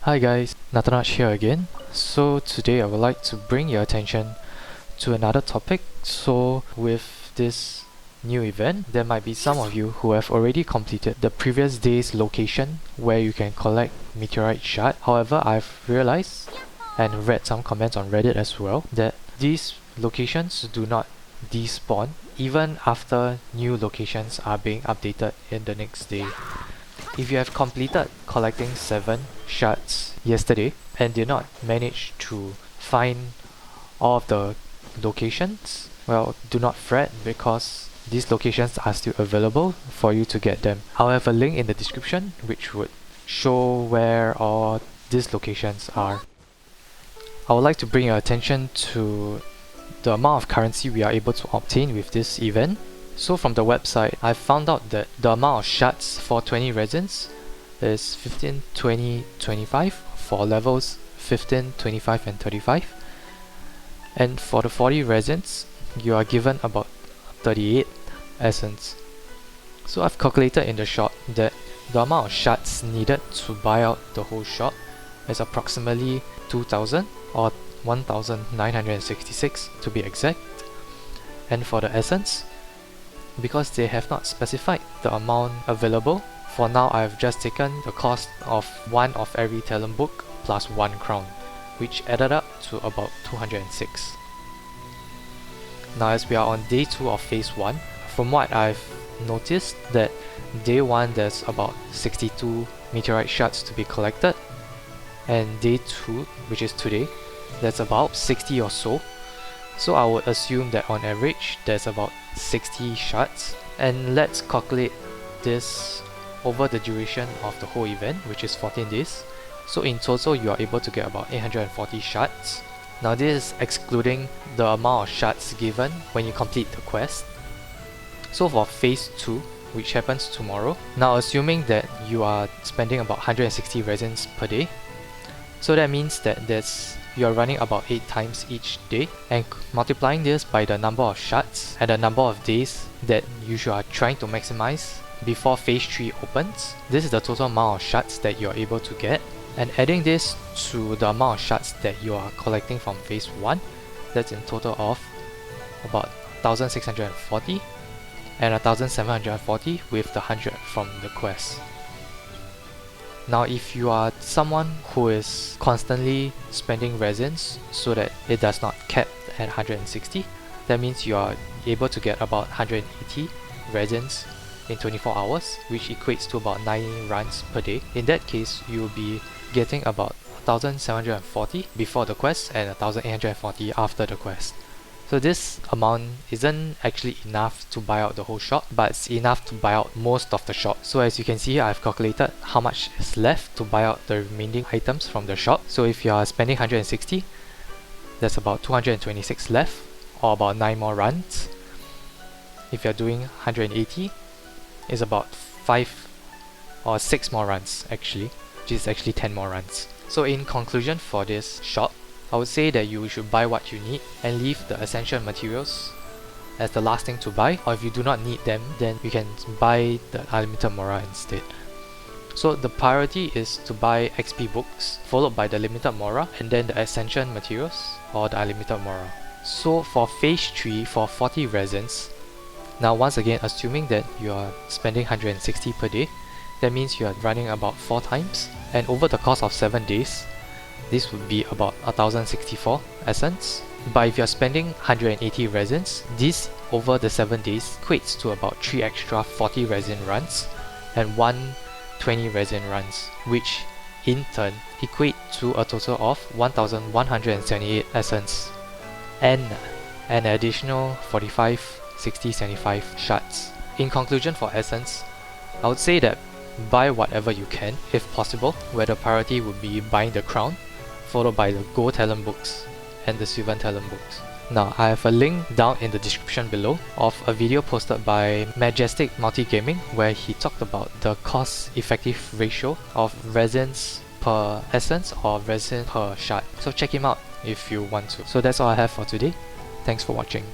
Hi guys, Nathanaj here again. So today I would like to bring your attention to another topic. So with this new event, there might be some of you who have already completed the previous day's location where you can collect meteorite shard. However, I've realized and read some comments on Reddit as well that these locations do not despawn even after new locations are being updated in the next day. If you have completed collecting 7 shards yesterday and did not manage to find all of the locations, well, do not fret because these locations are still available for you to get them. I'll have a link in the description which would show where all these locations are. I would like to bring your attention to the amount of currency we are able to obtain with this event. So from the website, I found out that the amount of shards for 20 resins is 15, 20, 25 for levels 15, 25 and 35. And for the 40 resins, you are given about 38 essence. So I've calculated in the shop that the amount of shards needed to buy out the whole shop is approximately 2000 or 1966 to be exact. And for the essence, because they have not specified the amount available, for now I've just taken the cost of one of every talent book plus 1 crown, which added up to about 206. Now as we are on day 2 of phase 1, from what I've noticed that day 1 there's about 62 meteorite shards to be collected, and day 2, which is today, there's about 60 or so. So I would assume that on average there's about 60 shards, and let's calculate this over the duration of the whole event, which is 14 days. So in total you are able to get about 840 shards. Now this is excluding the amount of shards given when you complete the quest. So for phase 2, which happens tomorrow, now assuming that you are spending about 160 resins per day, so that means that you are running about 8 times each day, and multiplying this by the number of shards and the number of days that you are trying to maximize before phase 3 opens, this is the total amount of shards that you are able to get. And adding this to the amount of shards that you are collecting from phase 1, that's in total of about 1640 and 1740 with the 100 from the quest. Now if you are someone who is constantly spending resins so that it does not cap at 160, that means you are able to get about 180 resins in 24 hours, which equates to about 9 runs per day. In that case, you will be getting about 1740 before the quest and 1840 after the quest. So this amount isn't actually enough to buy out the whole shop, but it's enough to buy out most of the shop. So as you can see here, I've calculated how much is left to buy out the remaining items from the shop. So if you are spending 160, there's about 226 left, or about 9 more runs. If you're doing 180, it's about 5 or 6 more runs actually, which is actually 10 more runs. So in conclusion for this shop, I would say that you should buy what you need and leave the essential materials as the last thing to buy, or if you do not need them, then you can buy the unlimited mora instead. So the priority is to buy XP books, followed by the limited mora, and then the essential materials or the unlimited mora. So for phase 3 for 40 resins, now once again assuming that you are spending 160 per day, that means you are running about 4 times, and over the course of 7 days, this would be about 1064 essence. But if you're spending 180 resins, this over the 7 days equates to about 3 extra 40 resin runs and 1 20 resin runs, which in turn equate to a total of 1178 essence and an additional 45, 60, 75 shards. In conclusion for essence, I would say that buy whatever you can if possible, where the priority would be buying the crown, followed by the gold talent books and the silver talent books. Now I have a link down in the description below of a video posted by Majestic Multi-Gaming where he talked about the cost-effective ratio of resins per essence or resin per shard. So check him out if you want to. So that's all I have for today. Thanks for watching.